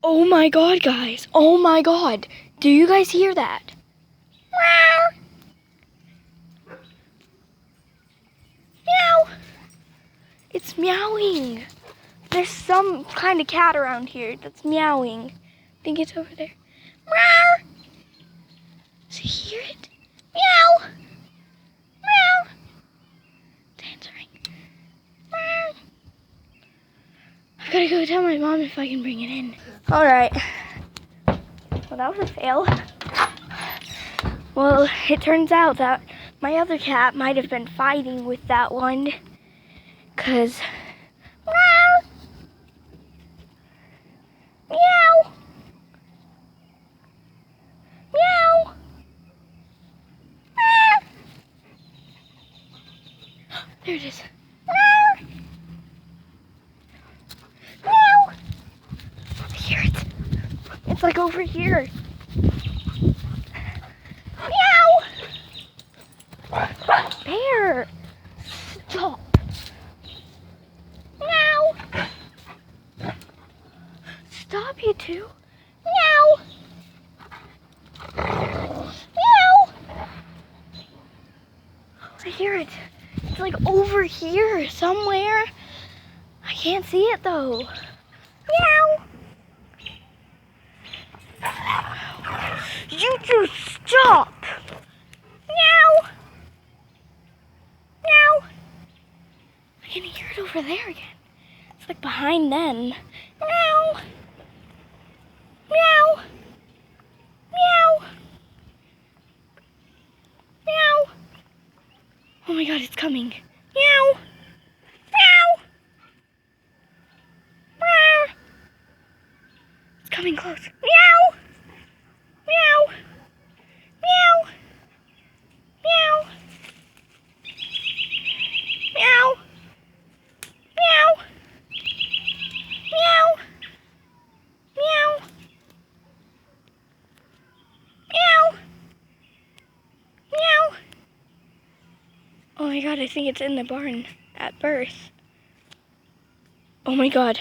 Oh my god, guys. Oh my god. Do you guys hear that? Meow. Meow. It's meowing. There's some kind of cat around here that's meowing. I think it's over there. Meow. Do you hear it? Meow. Meow. It's answering. Meow. I gotta go tell my mom if I can bring it in. All right. Well, that was a fail. Well, it turns out that my other cat might have been fighting with that one. Cause, meow, meow, meow, meow. There it is. Meow, meow. I hear it. It's like over here. There! Stop! Meow! Stop, you two! Meow! Meow! I hear it. It's like over here somewhere. I can't see it though. Meow! You two stop! Meow! Meow! I can hear it over there again. It's like behind them. Meow! Meow! Meow! Meow! Oh my god, it's coming. Meow! Meow! Meow! It's coming close. Meow! Meow! Meow! Meow! Meow! Meow! Meow! Meow! Meow! Meow! Oh my god, I think it's in the barn at birth. Oh my god.